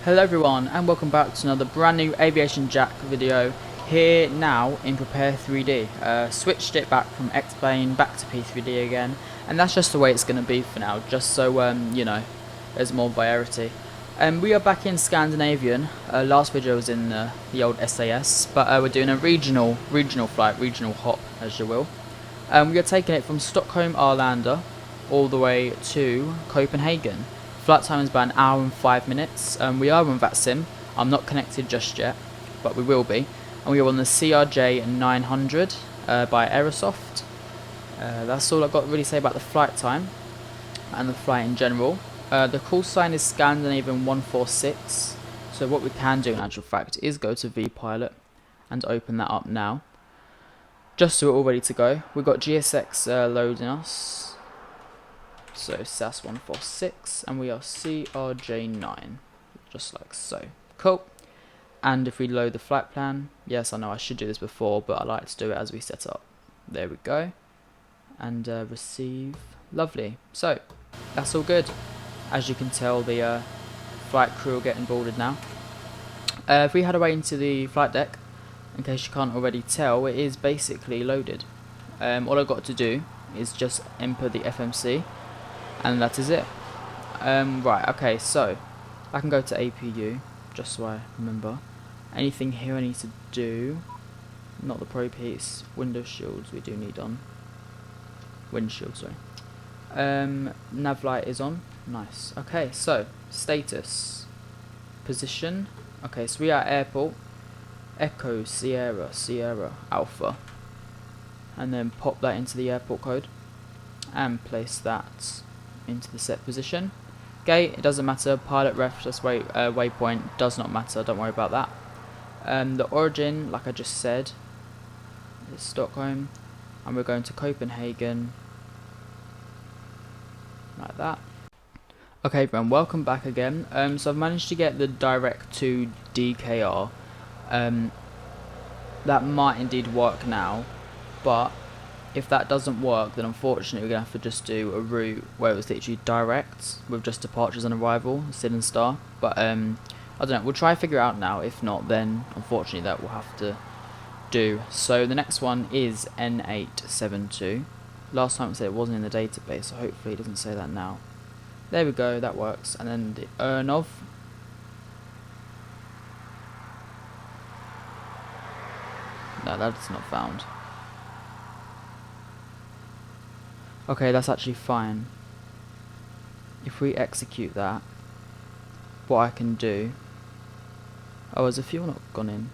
Hello everyone and welcome back to another brand new AviationJack video here now in Prepar3D. Switched it back from X-Plane back to P3D again, and that's just the way it's going to be for now, just so you know, there's more variety. We are back in Scandinavian. Last video was in the old SAS, but we're doing a regional flight, regional hop as you will. We are taking it from Stockholm, Arlanda all the way to Copenhagen. Flight time is about 1 hour and 5 minutes. We are on VATSIM. I'm not connected just yet, but we will be. And we are on the CRJ 900 by Aerosoft. That's all I've got to really say about the flight time and the flight in general. The call sign is Scandinavian 146. So what we can do in actual fact is go to vPilot and open that up now. Just so we're all ready to go. We've got GSX loading us. So SAS146 and we are CRJ9, just like so. Cool. And if we load the flight plan, yes, I know I should do this before, but I like to do it as we set up. There we go. And receive. Lovely. So that's all good. As you can tell, the flight crew are getting boarded now. If we head away into the flight deck, in case you can't already tell, it is basically loaded. All I've got to do is just input the FMC. And that is it. Right, okay, so I can go to APU, just so I remember. Anything here I need to do? Not the pro piece. Window shields we do need on. Windshield, sorry. Nav light is on. Nice. Okay, so status. Position. Okay, so we are at airport. Echo Sierra Alpha. And then pop that into the airport code. And place that into the set position. Gate, it doesn't matter. Pilot ref, just waypoint, does not matter, don't worry about that. The origin, like I just said, is Stockholm, and we're going to Copenhagen, like that. Okay everyone, welcome back again. So I've managed to get the direct to DKR. That might indeed work now, but if that doesn't work, then unfortunately we're going to have to just do a route where it was literally direct with just departures and arrival, SID and star. But I don't know, we'll try to figure it out now. If not, then unfortunately that we'll have to do. So the next one is N872. Last time it said it wasn't in the database, so hopefully it doesn't say that now. There we go, that works. And then the ERNOV. No, that's not found. Okay, that's actually fine. If we execute that, what I can do... Oh, has the fuel not gone in?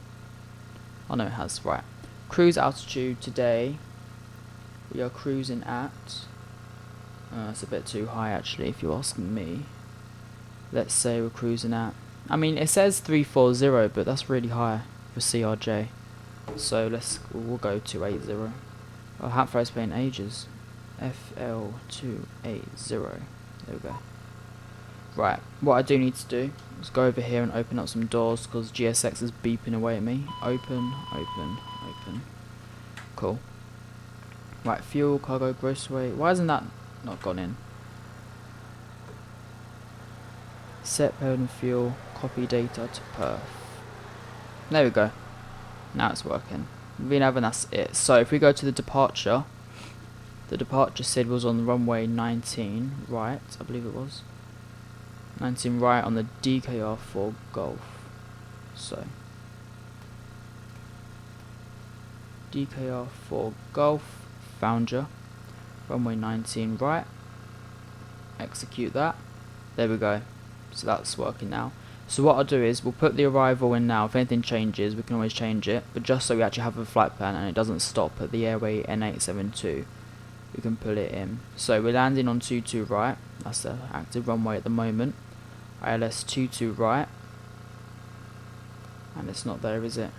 Oh no, it has, right. Cruise altitude today, we are cruising at... it's a bit too high actually, if you're asking me. Let's say we're cruising at... I mean, it says 340, but that's really high for CRJ. So we'll go 280. I haven't thrown this plane in ages. FL280. There we go. Right, what I do need to do is go over here and open up some doors because GSX is beeping away at me. Open. Cool. Right, fuel, cargo, gross weight. Why hasn't that not gone in? Set payload and fuel, copy data to perf. There we go. Now it's working. V-nav and that's it. So if we go to the departure, the departure SID was on the runway 19 right, I believe it was. 19 right on the DKR4 Golf. So DKR4 Golf, found you. Runway 19 right. Execute that. There we go. So that's working now. So what I'll do is we'll put the arrival in now. If anything changes, we can always change it. But just so we actually have a flight plan and it doesn't stop at the airway N872. We can pull it in. So we're landing on 22 right. That's the active runway at the moment. ILS 22 right. And it's not there, is it?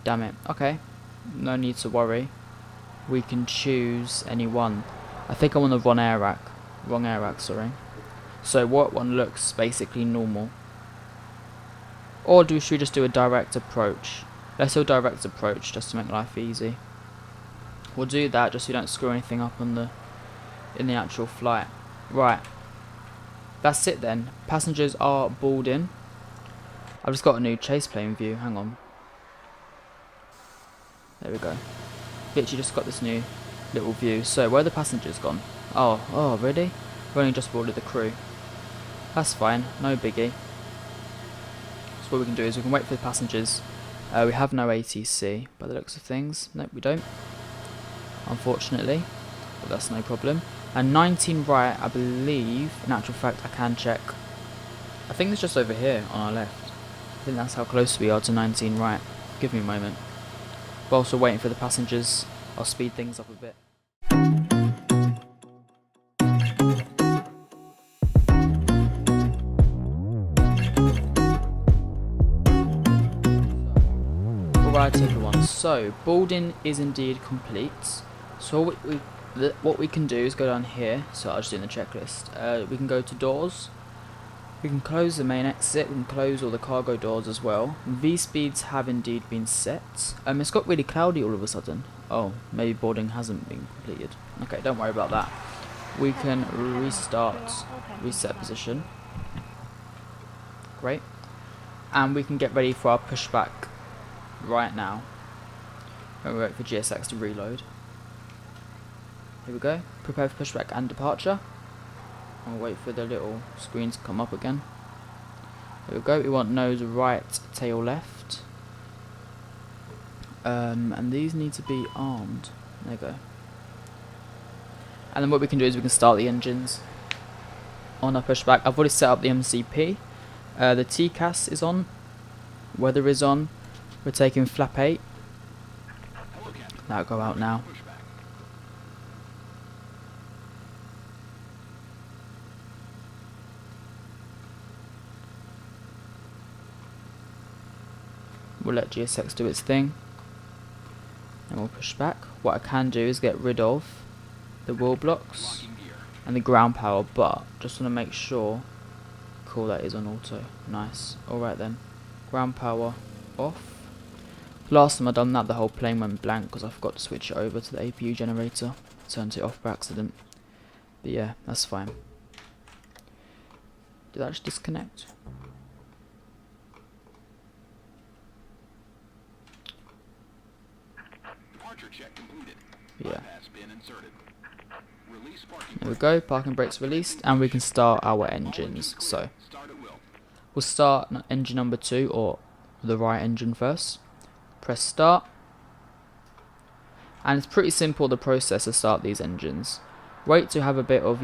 Damn it. Okay. No need to worry. We can choose any one. I think I'm on the wrong Airac, sorry. So what one looks basically normal. Or should we just do a direct approach? Let's do a direct approach just to make life easy. We'll do that just so you don't screw anything up on in the actual flight. Right. That's it then. Passengers are boarding. I've just got a new chase plane view. Hang on. There we go. Literally just got this new little view. So where are the passengers gone? Oh, really? We've only just boarded the crew. That's fine. No biggie. So what we can do is we can wait for the passengers. We have no ATC by the looks of things. Nope, we don't. Unfortunately. But that's no problem. And 19 right, I believe. In actual fact, I can check. I think it's just over here on our left. I think that's how close we are to 19 right. Give me a moment. Whilst we're waiting for the passengers, I'll speed things up a bit. Alright everyone, so boarding is indeed complete. So what we can do is go down here. So I'll just do in the checklist. We can go to doors. We can close the main exit, we can close all the cargo doors as well. V-speeds have indeed been set. It's got really cloudy all of a sudden. Oh, maybe boarding hasn't been completed. Okay, don't worry about that. We can reset position. Great. And we can get ready for our pushback right now. When we wait for GSX to reload. Here we go. Prepare for pushback and departure. I'll wait for the little screen to come up again. There we go. We want nose right, tail left. And these need to be armed. There we go. And then what we can do is we can start the engines on our pushback. I've already set up the MCP. The TCAS is on. Weather is on. We're taking flap 8. That'll go out now. We'll let GSX do its thing and we'll push back. What I can do is get rid of the wheel blocks and the ground power, but just want to make sure. Cool, that is on auto. Nice. Alright then. Ground power off. Last time I done that, the whole plane went blank because I forgot to switch it over to the APU generator. Turned it off by accident. But yeah, that's fine. Did that just disconnect? Yeah. There we go, parking brakes released, and we can start our engines. So, we'll start engine number 2, or the right engine first. Press start. And it's pretty simple, the process to start these engines. Wait to have a bit of,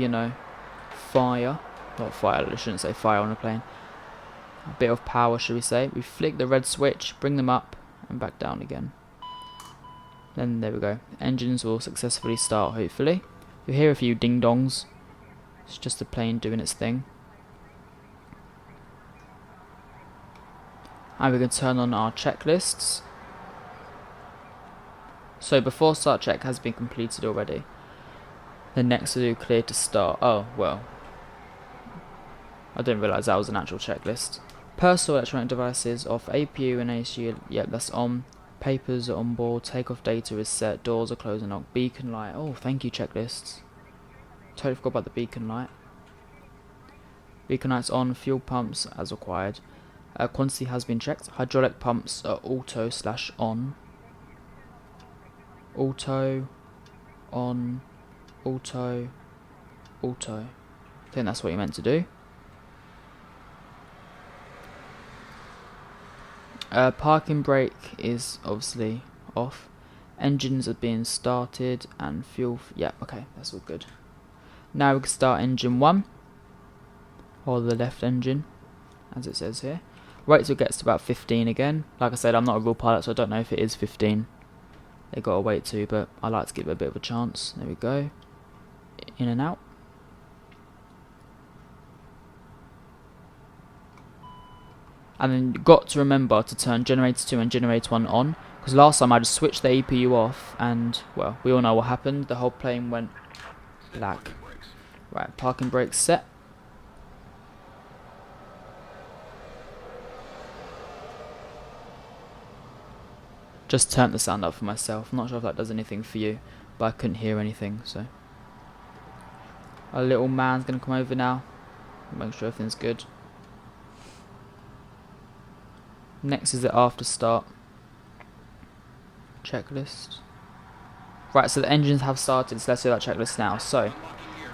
fire. Not fire, I shouldn't say fire on a plane. A bit of power, should we say. We flick the red switch, bring them up, and back down again. Then there we go. Engines will successfully start, hopefully. You'll hear a few ding-dongs. It's just the plane doing its thing. And we can turn on our checklists. So before start check has been completed already. Then next to do clear to start. Oh, well. I didn't realise that was an actual checklist. Personal electronic devices off, APU and ACU, yep, that's on. Papers are on board, takeoff data is set, doors are closed and locked, beacon light. Oh, thank you, checklists. Totally forgot about the beacon light. Beacon light's on, fuel pumps as required. Quantity has been checked. Hydraulic pumps are auto/on. Auto, on, auto, auto. I think that's what you meant to do. Parking brake is obviously off. Engines are being started and fuel. Yeah, okay, that's all good. Now we can start engine 1, or the left engine, as it says here. Wait till it gets to about 15 again. Like I said, I'm not a real pilot, so I don't know if it is 15. They gotta wait to, but I like to give it a bit of a chance. There we go. In and out. And then you've got to remember to turn generator 2 and generator 1 on, because last time I just switched the APU off and, well, we all know what happened. The whole plane went black. Right, parking brakes set. Just turned the sound up for myself. I'm not sure if that does anything for you, but I couldn't hear anything, so. Our little man's going to come over now. Make sure everything's good. Next is the after start checklist. Right, so the engines have started, so let's do that checklist now. So,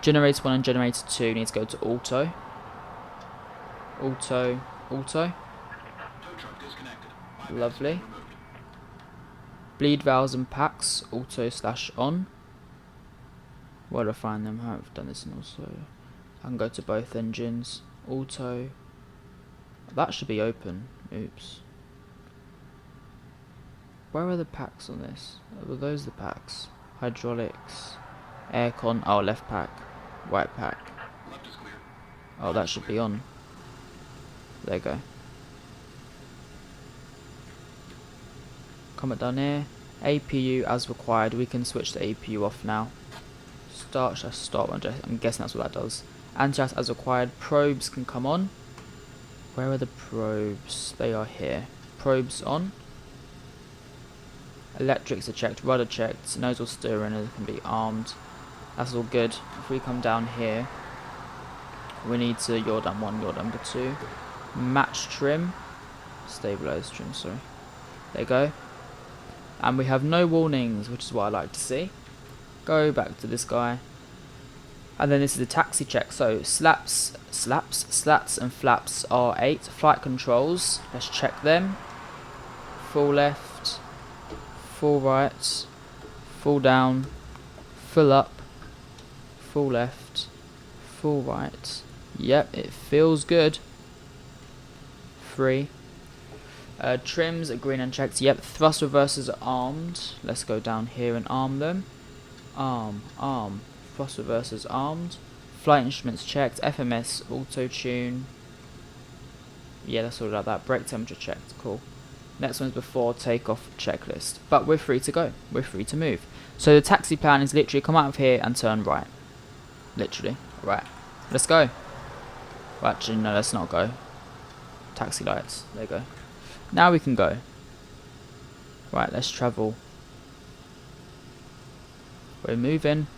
generator 1 and generator 2 need to go to auto. Auto, auto. Lovely. Bleed valves and packs, auto/on. Where do I find them? I have done this in also. I can go to both engines. Auto. That should be open. Oops. Where are the packs on this? Were those the packs? Hydraulics. Aircon. Oh, left pack. Right pack. Oh, that should be on. There you go. Comment down here. APU as required. We can switch the APU off now. Start/stop. I'm guessing that's what that does. Anti-gas as required. Probes can come on. Where are the probes? They are here. Probes on. Electrics are checked. Rudder checked. Nozzle steering can be armed. That's all good. If we come down here, we need to yaw down 1, yaw down 2. Match trim. Stabilize trim, sorry. There you go. And we have no warnings, which is what I like to see. Go back to this guy. And then this is the taxi check. So slats and flaps are 8. Flight controls, let's check them. Full left, full right, full down, full up, full left, full right. Yep, it feels good. 3. Trims are green and checked. Yep, thrust reversers are armed. Let's go down here and arm them. Arm. Thrust reversers armed. Flight instruments checked. FMS auto tune. Yeah, that's all about that. Brake temperature checked. Cool. Next one's before takeoff checklist. But we're free to go. We're free to move. So the taxi plan is literally come out of here and turn right. Literally. Right. Let's go. Well, actually, no, let's not go. Taxi lights. There you go. Now we can go. Right, let's travel. We're moving.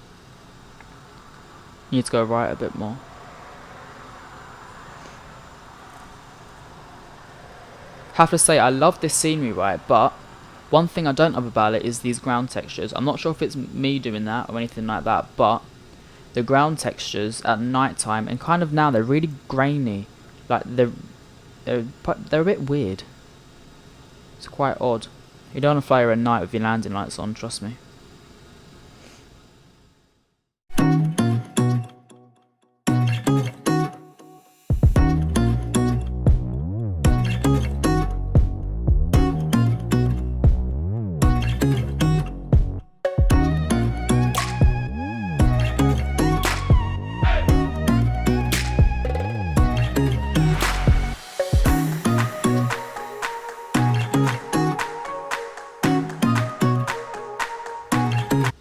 Need to go right a bit more. Have to say, I love this scenery, right? But one thing I don't love about it is these ground textures. I'm not sure if it's me doing that or anything like that, but the ground textures at night time and kind of now they're really grainy. Like they're a bit weird. It's quite odd. You don't want to fly here at night with your landing lights on, trust me.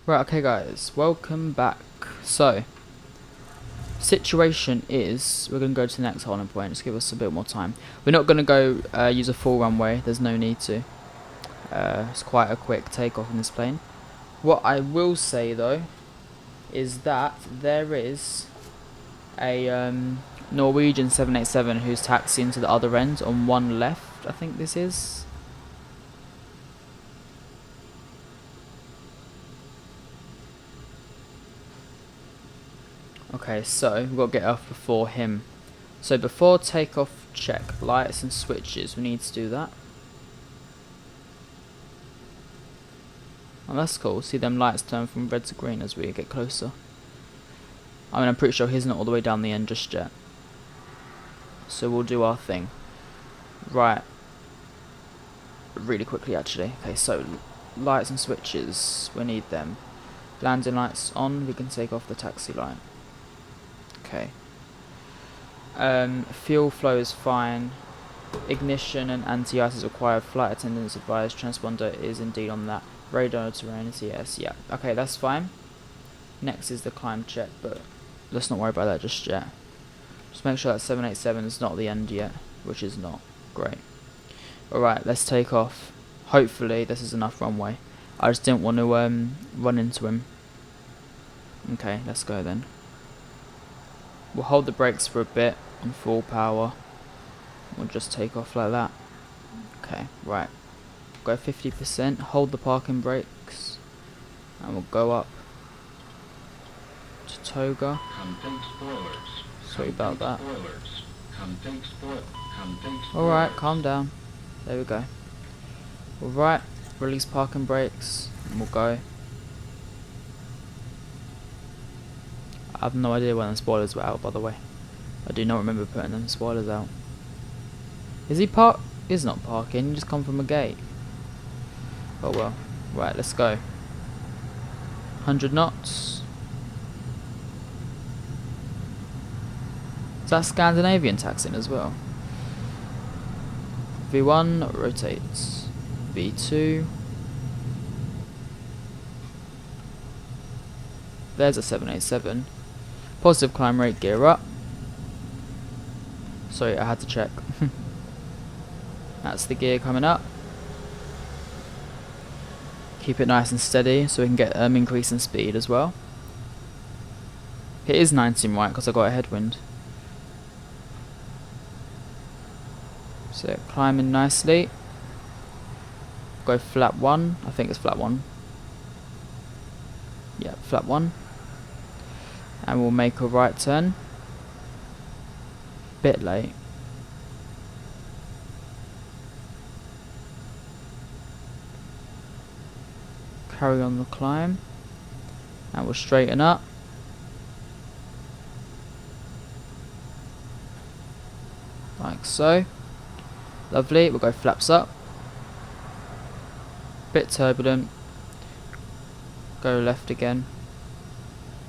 Right, okay guys, welcome back. So, situation is, we're going to go to the next holding point, just give us a bit more time. We're not going to go use a full runway, there's no need to. It's quite a quick takeoff in this plane. What I will say though, is that there is a Norwegian 787 who's taxiing to the other end on one left, I think this is. Okay, so we've got to get off before him. So before takeoff check, lights and switches, we need to do that. Oh, that's cool. See them lights turn from red to green as we get closer. I mean, I'm pretty sure he's not all the way down the end just yet. So we'll do our thing. Right. Really quickly, actually. Okay, so lights and switches, we need them. Landing lights on, we can take off the taxi light. Okay. Fuel flow is fine. Ignition and anti-ice is required. Flight attendants advised. Transponder is indeed on that. Radar terrain is yes. Yeah. Okay, that's fine. Next is the climb check, but let's not worry about that just yet. Just make sure that 787 is not the end yet, which is not. Great. Alright, let's take off. Hopefully this is enough runway. I just didn't want to run into him. Okay, let's go then. We'll hold the brakes for a bit on full power. We'll just take off like that. Okay, right. Go 50%, hold the parking brakes, and we'll go up to Toga. Sorry about that. Alright, calm down. There we go. Alright, release parking brakes, and we'll go. I have no idea when the spoilers were out, by the way. I do not remember putting them spoilers out. Is he He's not parking, he just come from a gate. Oh well. Right, let's go. 100 knots. Is that Scandinavian taxing as well? V1 rotates. V2. There's a 787. Positive climb rate, gear up. Sorry, I had to check. That's the gear coming up. Keep it nice and steady so we can get increase in speed as well. It is 19 right because I got a headwind. So climbing nicely. Go flap 1. I think it's flap 1. Yeah, flap 1. And we'll make a right turn. Bit late. Carry on the climb. And we'll straighten up. Like so. Lovely. We'll go flaps up. Bit turbulent. Go left again.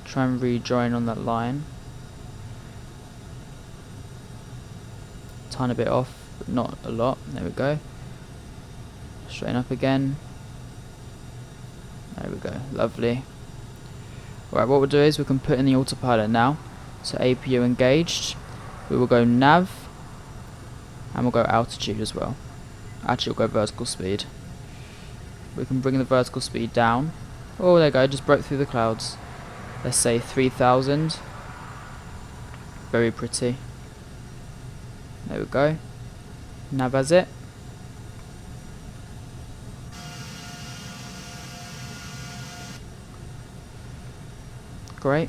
Try and rejoin on that line. Tiny bit off, but not a lot. There we go. Straighten up again. There we go. Lovely. Right, what we'll do is we can put in the autopilot now. So APU engaged. We will go nav. And we'll go altitude as well. Actually, we'll go vertical speed. We can bring the vertical speed down. Oh, there we go. Just broke through the clouds. Let's say 3000. Very pretty. There we go. Nav has it. Great.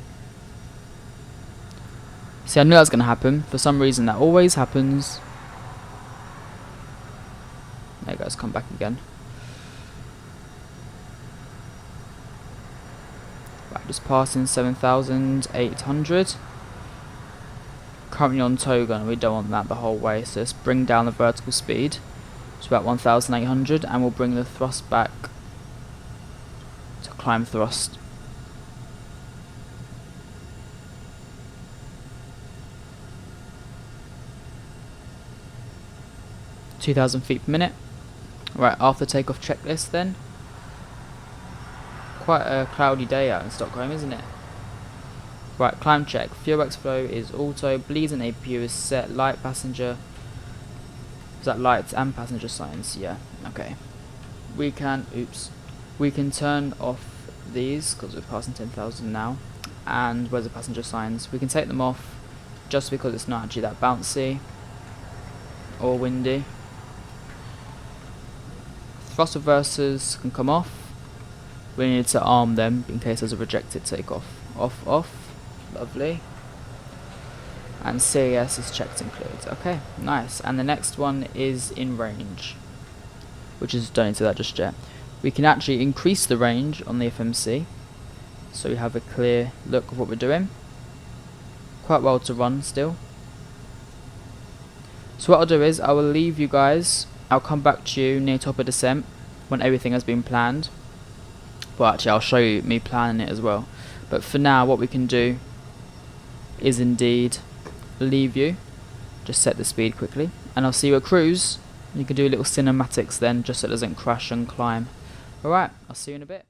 See, I knew that was going to happen. For some reason, that always happens. There it goes. Come back again. Right, just passing 7,800. Currently on Toga, and we don't want that the whole way, so let's bring down the vertical speed to about 1,800, and we'll bring the thrust back to climb thrust. (2,000 feet per minute). Right, after takeoff checklist then. Quite a cloudy day out in Stockholm, isn't it? Right, climb check. Fuel X flow is auto. Bleeds and APU is set. Light passenger. Is that lights and passenger signs? Yeah. Okay. We can turn off these because we're passing 10,000 now. And where's the passenger signs? We can take them off just because it's not actually that bouncy or windy. Thrust reversers can come off. We need to arm them in case there's a rejected takeoff. Off, off. Lovely. And CAS is checked and cleared. Okay, nice. And the next one is in range, which is, don't need to that just yet. We can actually increase the range on the FMC, so we have a clear look of what we're doing. Quite well to run still. So what I'll do is I will leave you guys. I'll come back to you near top of descent when everything has been planned. Well, actually I'll show you me planning it as well. But for now, what we can do is indeed leave you. Just set the speed quickly, and I'll see you at cruise. You can do little cinematics then, just so it doesn't crash and climb. Alright, I'll see you in a bit.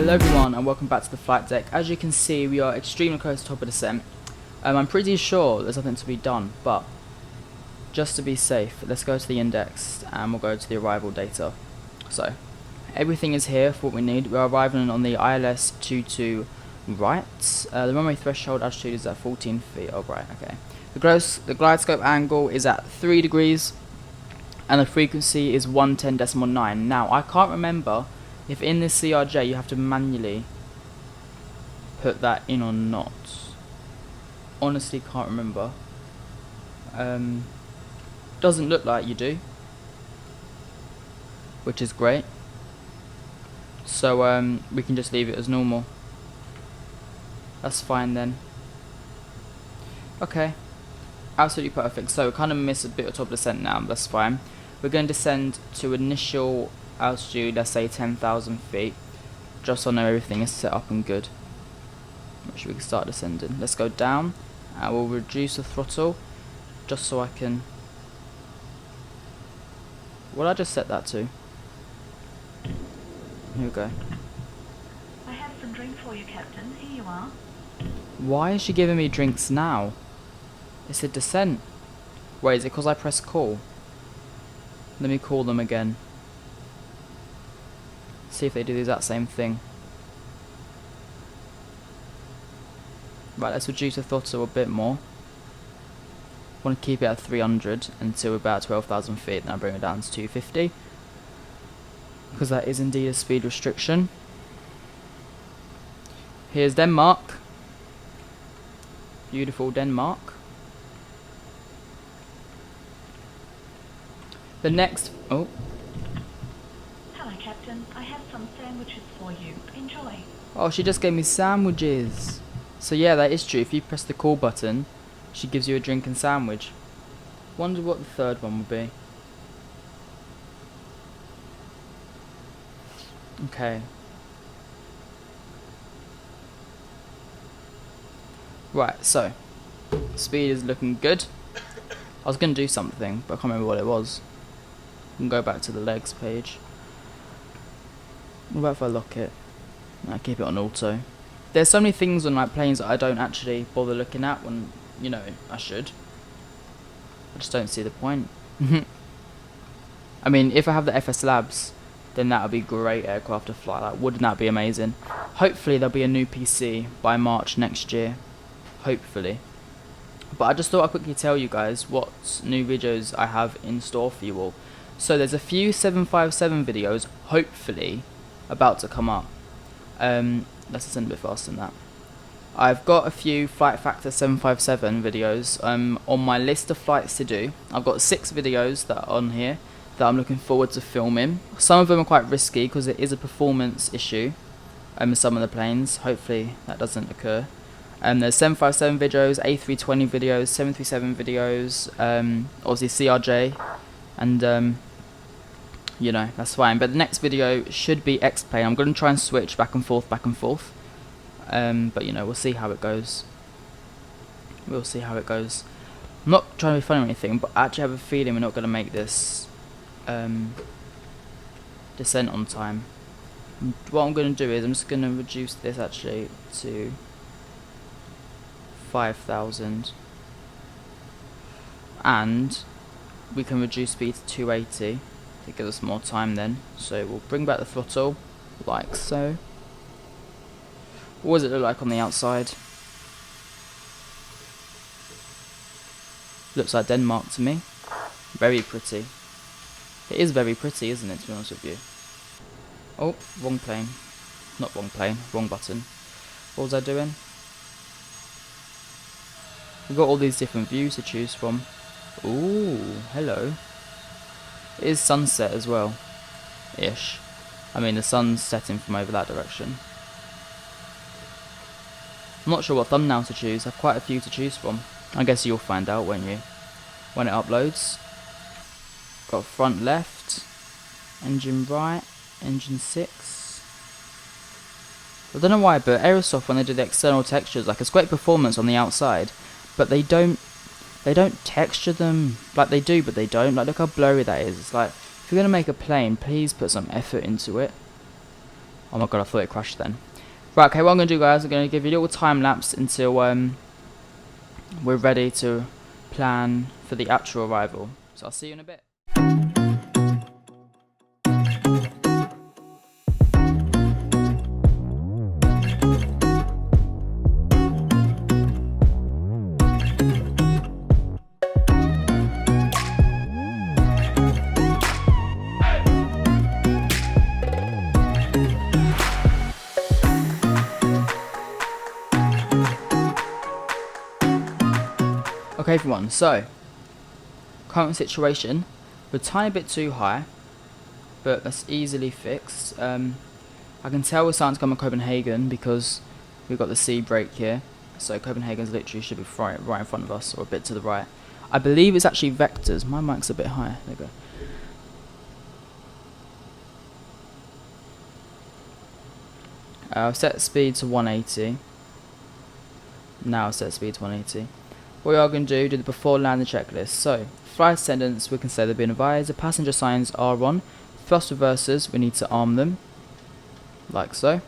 Hello everyone and welcome back to the flight deck. As you can see, we are extremely close to top of descent. I'm pretty sure there's nothing to be done, but just to be safe, let's go to the index and we'll go to the arrival data. So, everything is here for what we need. We're arriving on the ILS 22 right. The runway threshold altitude is at 14 feet. Oh right, okay. The glide scope angle is at 3 degrees and the frequency is 110.9. Now, I can't remember if in this CRJ you have to manually put that in or not. Honestly can't remember. Doesn't look like you do, which is great. So we can just leave it as normal. That's fine then. Okay, absolutely perfect. So we kind of miss a bit of top descent now, that's fine. We're going to descend to initial altitude, let's say 10,000 feet, just so I know everything is set up and good. Make sure we can start descending. Let's go down and we'll reduce the throttle just so I can. What did I just set that to? Here we go. I have some drink for you, Captain. Here you are. Why is she giving me drinks now? It said descent. Wait, is it because I pressed call? Let me call them again. See if they do the exact same thing. Right, let's reduce the throttle a bit more. I want to keep it at 300 until about 12,000 feet, then I'll bring it down to 250. Because that is indeed a speed restriction. Here's Denmark. Beautiful Denmark. The next... Oh. Hello, Captain. I have some sandwiches for you. Enjoy. Oh, she just gave me sandwiches. So yeah, that is true. If you press the call button, she gives you a drink and sandwich. Wonder what the third one would be. Okay. Right, so speed is looking good. I was going to do something, but I can't remember what it was. We can go back to the legs page. What about if I lock it? I keep it on auto. There's so many things on like planes that I don't actually bother looking at when, you know, I should. I just don't see the point. I mean, if I have the FS Labs, then that would be great aircraft to fly. Like, wouldn't that be amazing? Hopefully there'll be a new PC by March next year. Hopefully. But I just thought I'd quickly tell you guys what new videos I have in store for you all. So there's a few 757 videos, hopefully, about to come up. Let's descend a bit faster than that. I've got a few Flight Factor 757 videos on my list of flights to do. I've got 6 videos that are on here that I'm looking forward to filming. Some of them are quite risky because it is a performance issue with some of the planes. Hopefully that doesn't occur. There's 757 videos, A320 videos, 737 videos, obviously CRJ, and you know, that's fine. But the next video should be X-Plane. I'm going to try and switch back and forth. But you know, we'll see how it goes. We'll see how it goes. I'm not trying to be funny or anything, but I actually have a feeling we're not going to make this descent on time. And what I'm going to do is I'm just going to reduce this actually to 5,000, and we can reduce speed to 280 to give us more time then. So we'll bring back the throttle like so. What does it look like on the outside? Looks like Denmark to me. Very pretty. It is very pretty, isn't it, to be honest with you? Oh, wrong plane. Not wrong plane, wrong button. What was I doing? We've got all these different views to choose from. Ooh, hello. It is sunset as well. Ish. I mean, the sun's setting from over that direction. I'm not sure what thumbnail to choose. I have quite a few to choose from. I guess you'll find out, won't you? When it uploads. Got front left. Engine right. Engine 6. I don't know why, but Aerosoft, when they do the external textures, like, it's great performance on the outside, but they don't texture them. Like, they do, but they don't. Like, look how blurry that is. It's like, if you're going to make a plane, please put some effort into it. Oh my god, I thought it crashed then. Right, okay, what I'm going to do, guys, I'm going to give you a little time lapse until we're ready to plan for the actual arrival. So I'll see you in a bit. Okay everyone, so current situation, we're a tiny bit too high, but that's easily fixed. I can tell we're starting to come to Copenhagen because we've got the sea break here, so Copenhagen's literally should be right in front of us, or a bit to the right. I believe it's actually vectors. My mic's a bit higher. There you go. I've set speed to 180. Now I've set speed to 180. What we are going to do the before landing checklist. So, flight attendants, we can say they've been advised. The passenger signs are on. Thrust reversers, we need to arm them. Like so.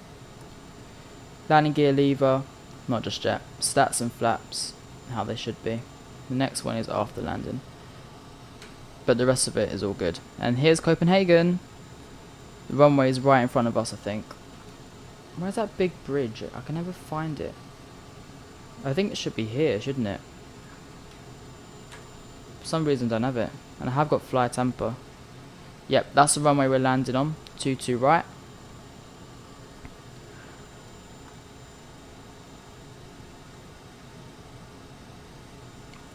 Landing gear lever, not just yet. Stats and flaps, how they should be. The next one is after landing. But the rest of it is all good. And here's Copenhagen. The runway is right in front of us, I think. Where's that big bridge? I can never find it. I think it should be here, shouldn't it? For some reason I don't have it. And I have got fly tamper. Yep, that's the runway we're landing on. 22 right.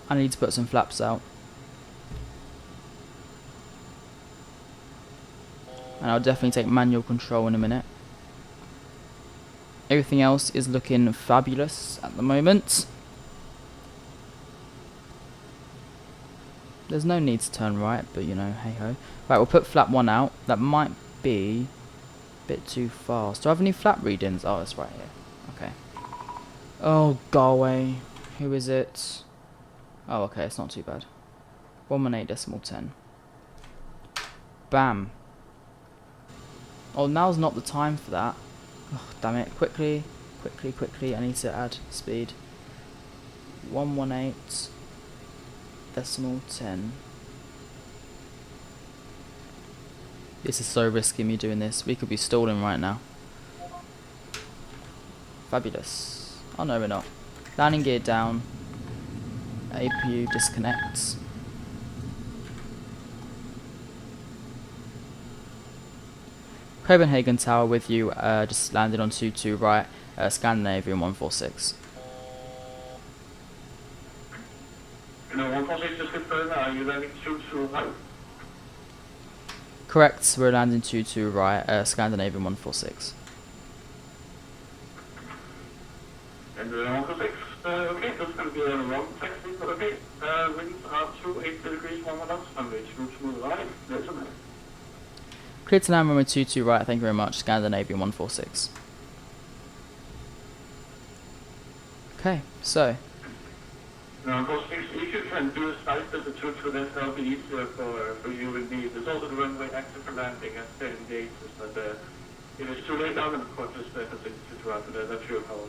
I need to put some flaps out. And I'll definitely take manual control in a minute. Everything else is looking fabulous at the moment. There's no need to turn right, but you know, hey ho. Right, we'll put flap 1 out. That might be a bit too fast. Do I have any flap readings? Oh, it's right here. Okay. Oh, go away. Who is it? Oh, okay, it's not too bad. 118.10. Bam. Oh, now's not the time for that. Oh, damn it. Quickly. I need to add speed. 118.10. This is so risky, me doing this. We could be stalling right now. Fabulous. Oh no, we're not. Landing gear down. APU disconnects. Copenhagen Tower with you, just landed on 22 right, Scandinavian 146. No, 146 just confirmed, are you landing 22 right? Correct, we're landing 22 right, Scandinavian 146. And 146, okay, that's going to be a long taxi, but okay, winds are 28 degrees 1 knots, runway 22 right, there's a minute. Clear to land runway 22 right, thank you very much, Scandinavian 146. Okay, so. Now, of course, if you can do a slice of the 22, then that'll be easier for you and me. There's also the runway active for landing at 10 days, but if it's too late now, then of course just continue to after that, that's your call.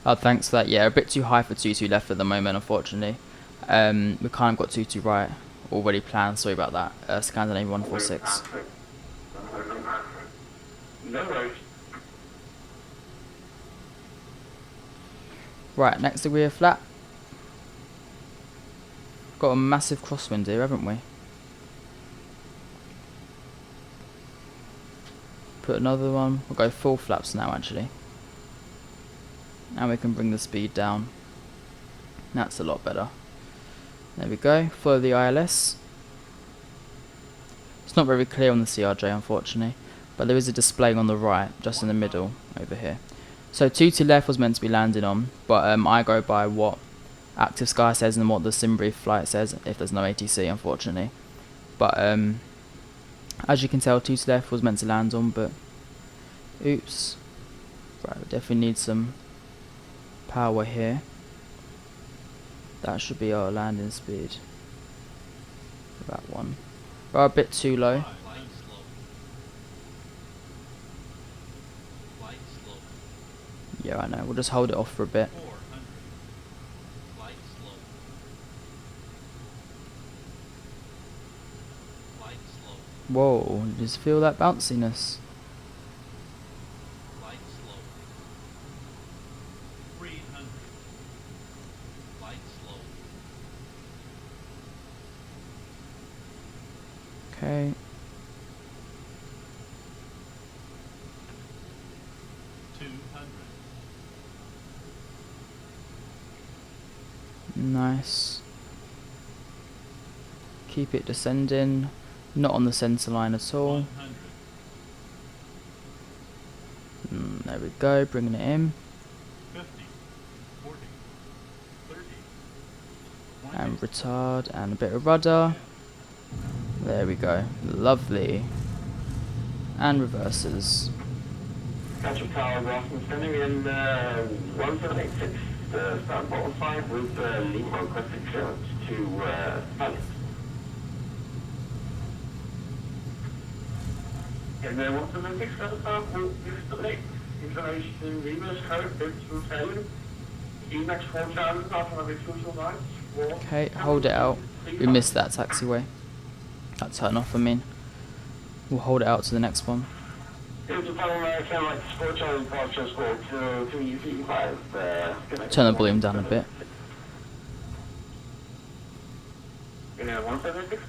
Oh, thanks for that. Yeah, a bit too high for 22 left at the moment, unfortunately. We kind of got 22 right already planned, sorry about that. Scandinavian 146. No worries. Right, next degree of flat. Got a massive crosswind here, haven't we? Put another one. We'll go full flaps now, actually. And we can bring the speed down. That's a lot better. There we go. Follow the ILS. It's not very clear on the CRJ, unfortunately. But there is a display on the right, just in the middle, over here. So 22 left was meant to be landed on, but I go by what Active Sky says and what the SimBrief flight says, if there's no ATC, unfortunately. But as you can tell, 22 left was meant to land on, but oops. Right, we definitely need some power here. That should be our landing speed. That one. We're a bit too low. Yeah, I know. We'll just hold it off for a bit. Whoa, just feel that bounciness. Okay. Nice. Keep it descending, not on the centre line at all. There we go, bringing it in. 50, 40, 30, And retard and a bit of rudder. There we go, lovely. And reverses. Patrick Tower, Boston, sending in 1786, Stockholm 5 with Lima requesting clearance to pilot. And then 1786, will use the lake. Information, Venus, code, bits, hotel, EMAX 4000, after having 229. Okay, hold it out. We missed that taxiway. That turn off, I mean. We'll hold it out to the next one. Turn Turn the volume down a bit. Yeah, 176,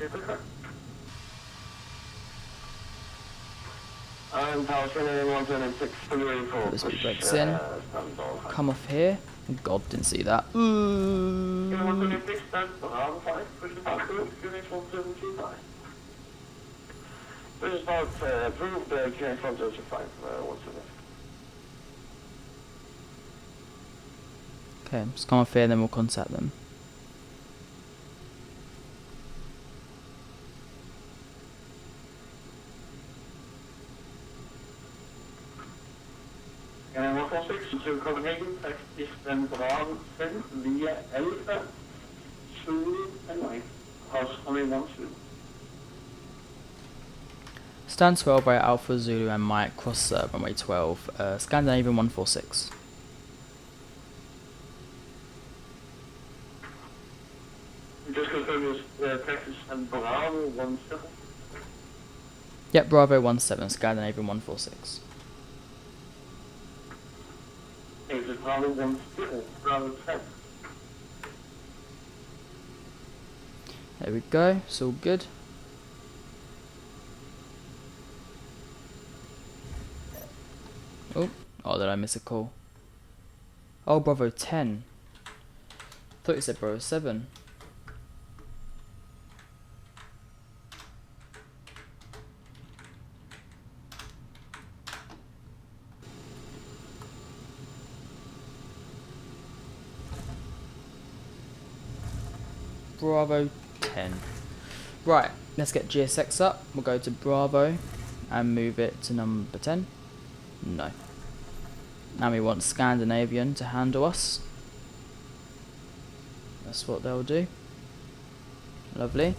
Put the speed brakes in. Come off here. God, didn't see that. Ooh. Okay, just come off here, then we'll contact them. And 146 to Copenhagen, text Eastern Prepar3Dv4 via ESSA, Airline, house only 12. Stand 12 by Alpha Zulu and Mike, cross runway 12, Scandinavian 146. Just confirm this Texas and Bravo 17. Yep, Bravo 17, Scandinavian 146. Is it Bravo 10, Bravo 10? There we go, it's all good. Oh, did I miss a call? Oh, Bravo 10. Thought you said Bravo 7. Bravo 10. Right, let's get GSX up. We'll go to Bravo and move it to number 10. No. Now we want Scandinavian to handle us. That's what they'll do. Lovely.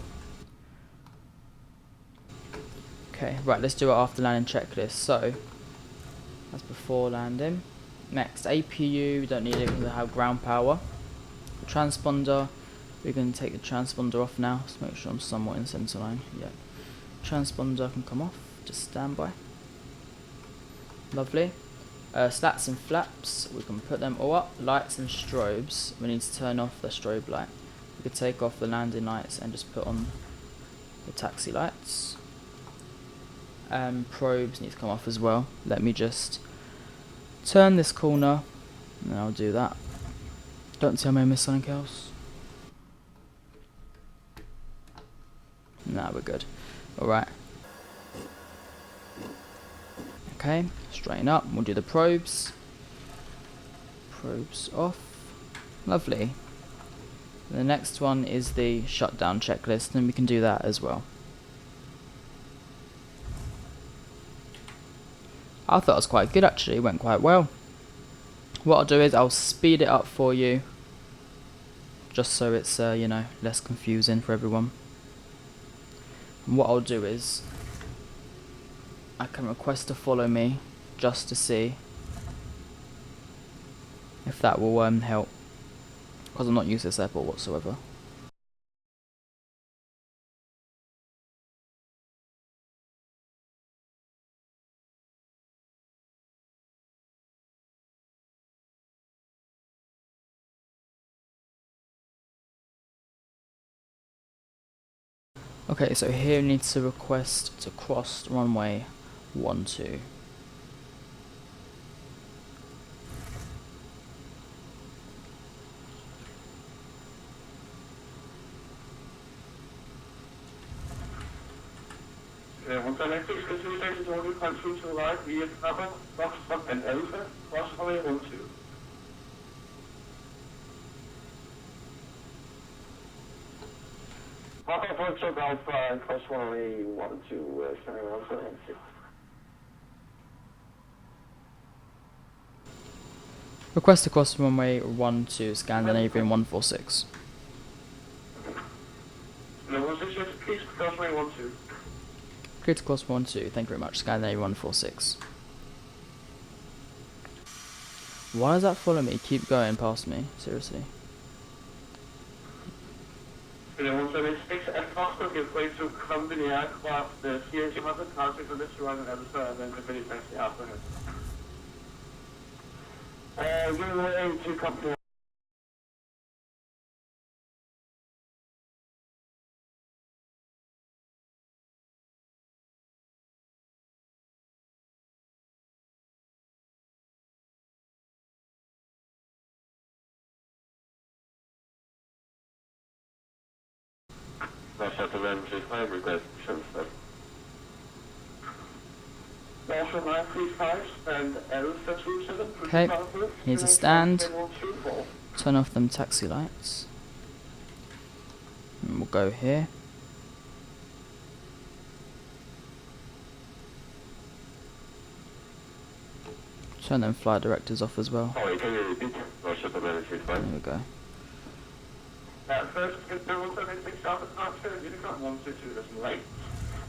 Okay, right, let's do our after landing checklist. So, that's before landing. Next, APU, we don't need it because we have ground power. The transponder, we're going to take the transponder off now. Let's make sure I'm somewhat in center line. Yeah. Transponder can come off, just stand by. Lovely. Slats and flaps, we can put them all up. Lights and strobes, we need to turn off the strobe light. We could take off the landing lights and just put on the taxi lights. Probes need to come off as well. Let me just turn this corner and I'll do that. Don't tell me I missed something else. Nah, we're good. Alright. Okay, straighten up, we'll do the probes. Probes off. Lovely. And the next one is the shutdown checklist, and we can do that as well. I thought it was quite good actually, it went quite well. What I'll do is I'll speed it up for you, just so it's you know, less confusing for everyone. And what I'll do is I can request to follow me just to see if that will help, because I'm not used to this airport whatsoever. Okay, so here needs to request to cross runway 12. Once I make this consideration to only country to arrive via Papa, Foxtrot and Alpha, cross runway 12. Papa, Foxtrot, Alpha, cross runway 12, standing on 76. Request to cross runway 12, Scandinavian 146. No, was this just please cross runway 12? Clear to cross 12, thank you very much, Scandinavian 146. Why does that follow me? Keep going past me, seriously. Once I make 6 at Foxtrot, give way to company aircraft, the CRJ must have passed for this run and ESSA, and then the very taxi after him. Give way to company. Request National 935 and Alpha 27. Okay, here's a stand. Turn off them taxi lights. And we'll go here. Turn them flight directors off as well. Sorry, can you repeat? There we go. First, get the 176 Alpha transfer, Unicorn 122, that's right.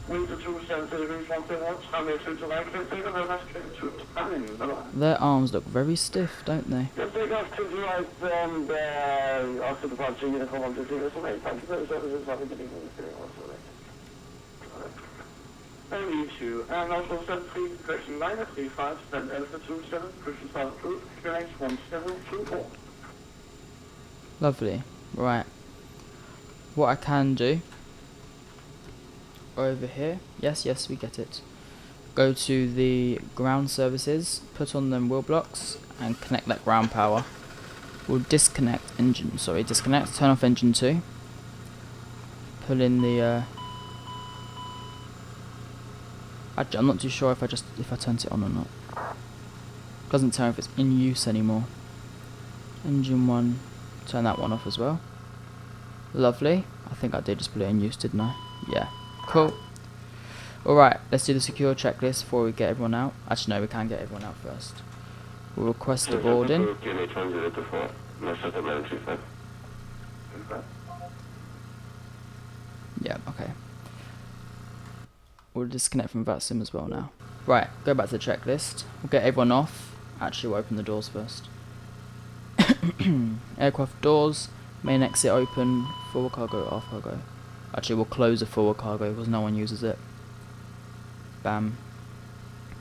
Winter 27, delivery from Finland, runway 2 to right, clear take off, over straight to Tallinn. Their arms look very stiff, don't they? Just take off to the right and after departure, Unicorn 122, that's right. Thank you for the services, having to be in the steering also right. And E2, and also 73, correction line 35, stand Alpha 27, crucial start approved, QNH 1724. Lovely. Right. What I can do over here, yes, we get it. Go to the ground services, put on them wheel blocks, and connect that ground power. We'll disconnect, turn off engine 2. Pull in the, actually, I'm not too sure if I turned it on or not. Doesn't tell if it's in use anymore. Engine 1, turn that one off as well. Lovely. I think I did just put it in use, didn't I? Yeah. Cool. Alright, let's do the secure checklist before we get everyone out. Actually, no, we can get everyone out first. We'll request a boarding. Yeah, okay. We'll disconnect from VATSIM as well now. Right, go back to the checklist. We'll get everyone off. Actually, we'll open the doors first. Aircraft doors, main exit open, forward cargo, aft cargo. Actually, we'll close the forward cargo because no one uses it. Bam.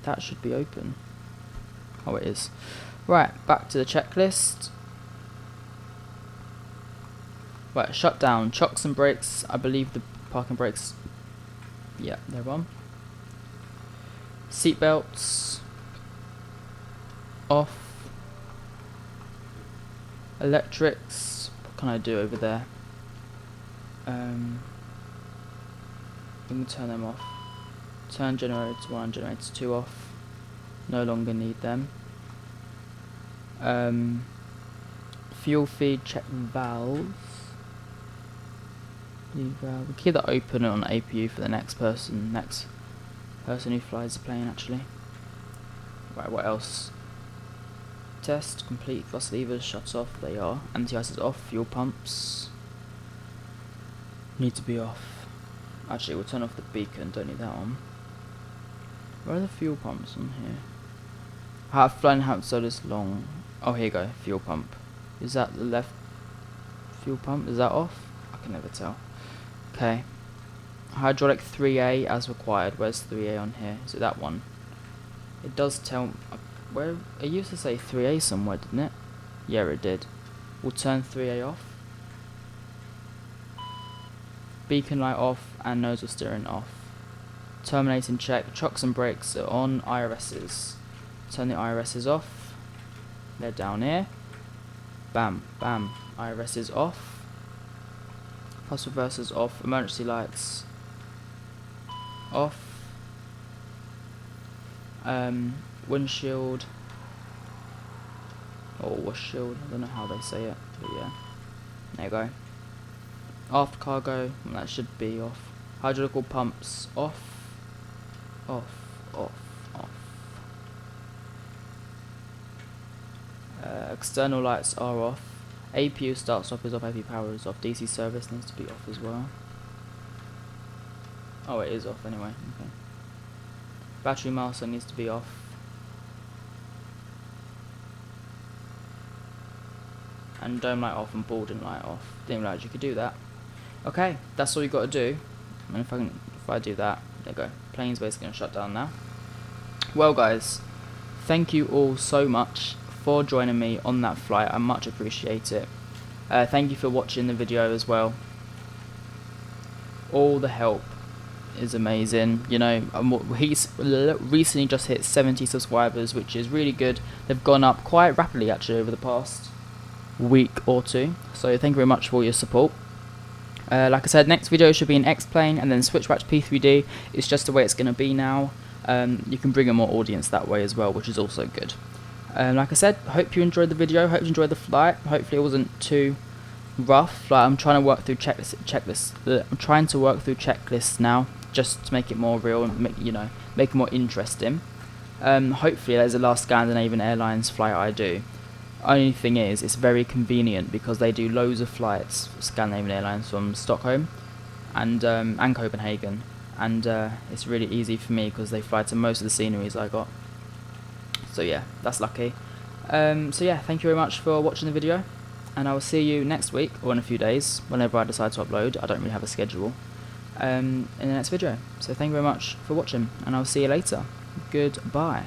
That should be open. Oh, it is. Right, back to the checklist. Right, shut down. Chocks and brakes. I believe the parking brakes. Yeah, they're on. Seat belts. Off. Electrics. What can I do over there? We can turn them off. Turn generator 1, generator 2 off. No longer need them. Fuel feed, check valves. Lead valve. We'll keep that open on APU for the next person who flies the plane actually. Right, what else? Test complete, thrust levers, shuts off, they are. Anti-ice is off, fuel pumps need to be off. Actually, we'll turn off the beacon, don't need that one. Where are the fuel pumps on here? I have flown out so this long. Oh, here you go, fuel pump. Is that the left fuel pump? Is that off? I can never tell. Okay. Hydraulic 3A as required. Where's 3A on here? Is it that one? It does tell... where it used to say 3A somewhere, didn't it? Yeah, it did. We'll turn 3A off. Beacon light off and nozzle steering off. Terminating check. Chocks and brakes are on. IRSs. Turn the IRSs off. They're down here. Bam, bam. IRSs off. Plus reversers off. Emergency lights off. Windshield. Or washield. I don't know how they say it, but yeah. There you go. Aft cargo. Well, that should be off. Hydraulical pumps off. Off. Off. Off. External lights are off. APU start stop is off. AP power is off. DC service needs to be off as well. Oh, it is off anyway. Okay. Battery master needs to be off. And dome light off and boarding light off. Didn't realize you could do that. Okay, that's all you got to do. And if I do that, there you go. Plane's basically gonna shut down now. Well, guys, thank you all so much for joining me on that flight. I much appreciate it. Thank you for watching the video as well. All the help is amazing. You know, he's recently just hit 70 subscribers, which is really good. They've gone up quite rapidly actually over the past week or two. So thank you very much for all your support. Like I said, next video should be an X-plane and then switch back to P3D. It's just the way it's going to be now. You can bring a more audience that way as well, which is also good. Like I said, hope you enjoyed the video, hope you enjoyed the flight. Hopefully it wasn't too rough. Like, I'm trying to work through checklists now, just to make it more real and make it more interesting. Hopefully there's the last Scandinavian Airlines flight I do. Only thing is, it's very convenient because they do loads of flights, Scandinavian Airlines, from Stockholm and Copenhagen, and it's really easy for me because they fly to most of the sceneries I got. So yeah, that's lucky. So yeah, thank you very much for watching the video, and I will see you next week or in a few days, whenever I decide to upload. I don't really have a schedule. In the next video. So thank you very much for watching, and I'll see you later. Goodbye.